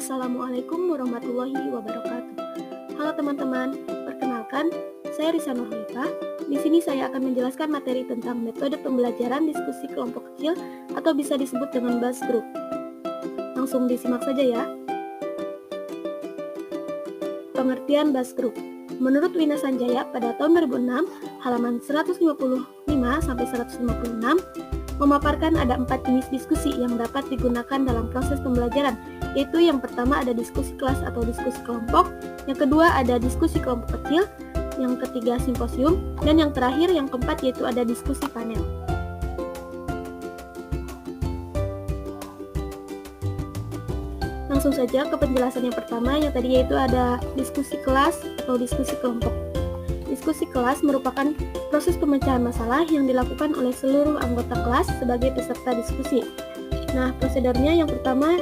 Assalamualaikum warahmatullahi wabarakatuh. Halo teman-teman, perkenalkan, saya Risa Nurhalifah. Di sini saya akan menjelaskan materi tentang metode pembelajaran diskusi kelompok kecil atau bisa disebut dengan buzz group. Langsung disimak saja ya. Pengertian buzz group. Menurut Wina Sanjaya pada tahun 2006, halaman 155-156, memaparkan ada 4 jenis diskusi yang dapat digunakan dalam proses pembelajaran, yaitu yang pertama ada diskusi kelas atau diskusi kelompok, yang kedua ada diskusi kelompok kecil, yang ketiga simposium, dan yang terakhir yang keempat yaitu ada diskusi panel. Langsung saja ke penjelasan yang pertama, yang tadi yaitu ada diskusi kelas atau diskusi kelompok. Diskusi kelas merupakan proses pemecahan masalah yang dilakukan oleh seluruh anggota kelas sebagai peserta diskusi. Nah, prosedurnya yang pertama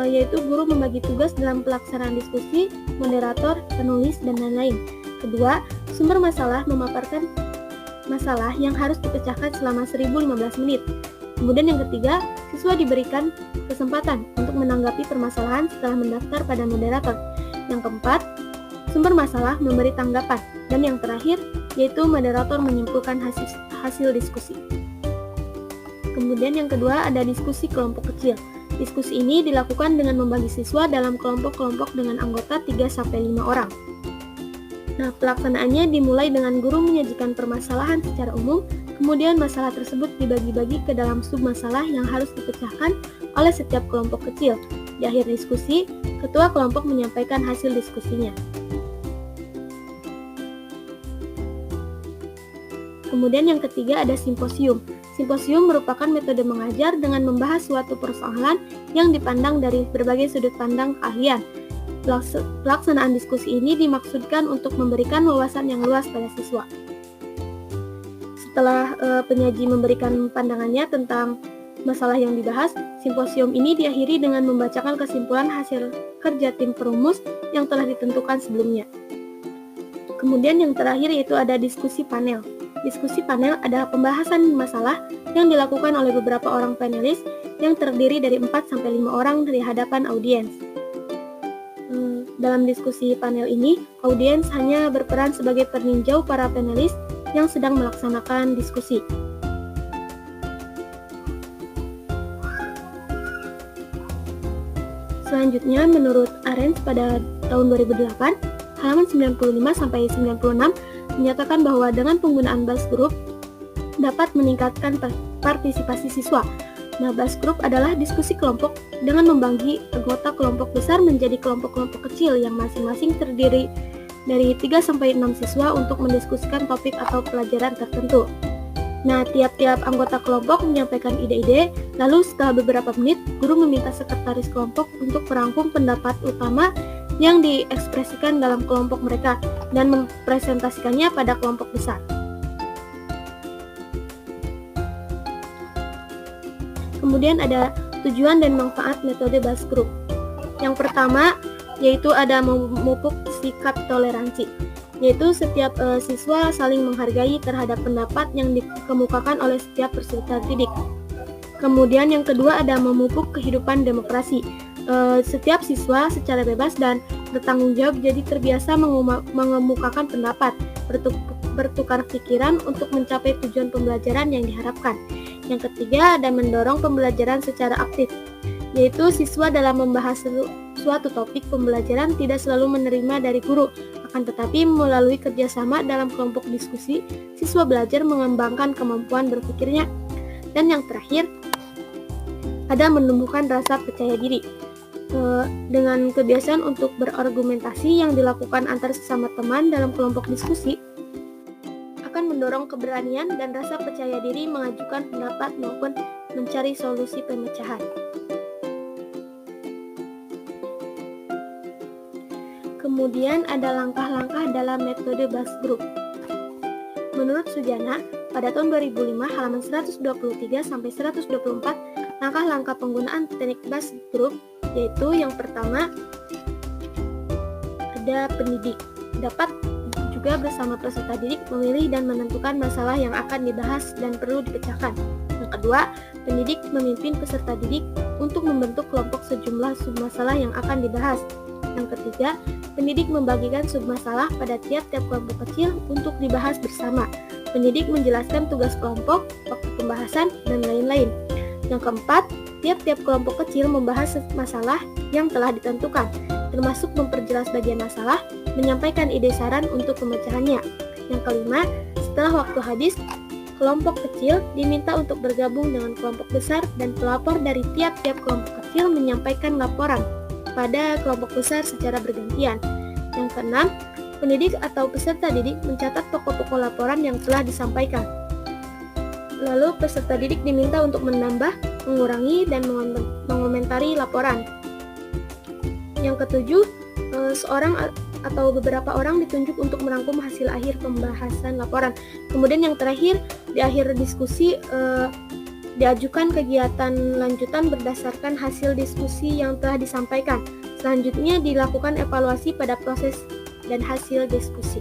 yaitu guru membagi tugas dalam pelaksanaan diskusi, moderator, penulis, dan lain-lain. Kedua, sumber masalah memaparkan masalah yang harus dipecahkan selama 1015 menit. Kemudian yang ketiga, siswa diberikan kesempatan untuk menanggapi permasalahan setelah mendaftar pada moderator. Yang keempat, sumber masalah memberi tanggapan. Dan yang terakhir, yaitu moderator menyimpulkan hasil diskusi. Kemudian yang kedua ada diskusi kelompok kecil. Diskusi ini dilakukan dengan membagi siswa dalam kelompok-kelompok dengan anggota 3-5 orang. Nah, pelaksanaannya dimulai dengan guru menyajikan permasalahan secara umum, kemudian masalah tersebut dibagi-bagi ke dalam submasalah yang harus dipecahkan oleh setiap kelompok kecil. Di akhir diskusi, ketua kelompok menyampaikan hasil diskusinya. Kemudian yang ketiga ada simposium. Simposium merupakan metode mengajar dengan membahas suatu persoalan yang dipandang dari berbagai sudut pandang keahlian. Pelaksanaan diskusi ini dimaksudkan untuk memberikan wawasan yang luas pada siswa. Setelah penyaji memberikan pandangannya tentang masalah yang dibahas, simposium ini diakhiri dengan membacakan kesimpulan hasil kerja tim perumus yang telah ditentukan sebelumnya. Kemudian yang terakhir yaitu ada diskusi panel. Diskusi panel adalah pembahasan masalah yang dilakukan oleh beberapa orang panelis yang terdiri dari 4-5 orang dari hadapan audiens. Dalam diskusi panel ini, audiens hanya berperan sebagai peninjau para panelis yang sedang melaksanakan diskusi. Selanjutnya, menurut Arens pada tahun 2008, halaman 95-96, menyatakan bahwa dengan penggunaan buzz group dapat meningkatkan partisipasi siswa. Nah, buzz group adalah diskusi kelompok dengan membagi anggota kelompok besar menjadi kelompok-kelompok kecil yang masing-masing terdiri dari 3-6 siswa untuk mendiskusikan topik atau pelajaran tertentu. Nah, tiap-tiap anggota kelompok menyampaikan ide-ide, lalu setelah beberapa menit, guru meminta sekretaris kelompok untuk merangkum pendapat utama yang diekspresikan dalam kelompok mereka dan mempresentasikannya pada kelompok besar. Kemudian ada tujuan dan manfaat metode buzz group. Yang pertama yaitu ada memupuk sikap toleransi, yaitu setiap siswa saling menghargai terhadap pendapat yang dikemukakan oleh setiap peserta didik. Kemudian yang kedua ada memupuk kehidupan demokrasi. Setiap siswa secara bebas dan bertanggung jawab jadi terbiasa mengemukakan pendapat, bertukar pikiran untuk mencapai tujuan pembelajaran yang diharapkan. Yang ketiga ada mendorong pembelajaran secara aktif, yaitu siswa dalam membahas suatu topik pembelajaran tidak selalu menerima dari guru, akan tetapi melalui kerjasama dalam kelompok diskusi, siswa belajar mengembangkan kemampuan berpikirnya. Dan yang terakhir ada menumbuhkan rasa percaya diri. Dengan kebiasaan untuk berargumentasi yang dilakukan antar sesama teman dalam kelompok diskusi akan mendorong keberanian dan rasa percaya diri mengajukan pendapat maupun mencari solusi pemecahan. Kemudian ada langkah-langkah dalam metode buzz group. Menurut Sujana, pada tahun 2005 halaman 123-124, langkah-langkah penggunaan teknik buzz group yaitu yang pertama ada pendidik dapat juga bersama peserta didik memilih dan menentukan masalah yang akan dibahas dan perlu dipecahkan. Yang kedua, pendidik memimpin peserta didik untuk membentuk kelompok sejumlah submasalah yang akan dibahas. Yang ketiga, pendidik membagikan submasalah pada tiap-tiap kelompok kecil untuk dibahas bersama. Pendidik menjelaskan tugas kelompok, waktu pembahasan, dan lain-lain. Yang keempat, tiap-tiap kelompok kecil membahas masalah yang telah ditentukan, termasuk memperjelas bagian masalah, menyampaikan ide saran untuk pemecahannya. Yang kelima, setelah waktu habis, kelompok kecil diminta untuk bergabung dengan kelompok besar dan pelapor dari tiap-tiap kelompok kecil menyampaikan laporan pada kelompok besar secara bergantian. Yang keenam, pendidik atau peserta didik mencatat pokok-pokok laporan yang telah disampaikan. Lalu peserta didik diminta untuk menambah, mengurangi, dan mengomentari laporan. Yang ketujuh, seorang atau beberapa orang ditunjuk untuk merangkum hasil akhir pembahasan laporan. Kemudian yang terakhir, di akhir diskusi diajukan kegiatan lanjutan berdasarkan hasil diskusi yang telah disampaikan. Selanjutnya dilakukan evaluasi pada proses dan hasil diskusi.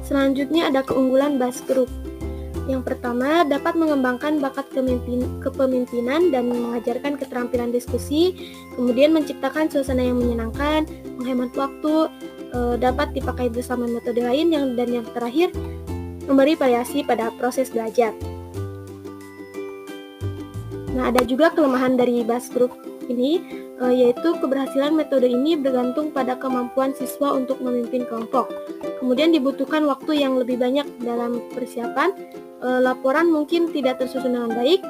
Selanjutnya ada keunggulan BAS Group. Yang pertama, dapat mengembangkan bakat kepemimpinan dan mengajarkan keterampilan diskusi, kemudian menciptakan suasana yang menyenangkan, menghemat waktu, dapat dipakai bersama metode lain, dan yang terakhir, memberi variasi pada proses belajar. Nah, ada juga kelemahan dari BAS Group ini, yaitu keberhasilan metode ini bergantung pada kemampuan siswa untuk memimpin kelompok. Kemudian dibutuhkan waktu yang lebih banyak dalam persiapan, laporan mungkin tidak tersusun dengan baik,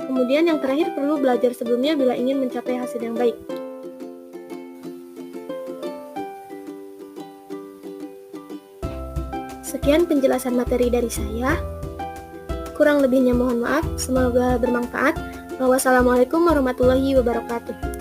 kemudian yang terakhir perlu belajar sebelumnya bila ingin mencapai hasil yang baik. Sekian penjelasan materi dari saya. Kurang lebihnya mohon maaf, semoga bermanfaat. Wassalamualaikum warahmatullahi wabarakatuh.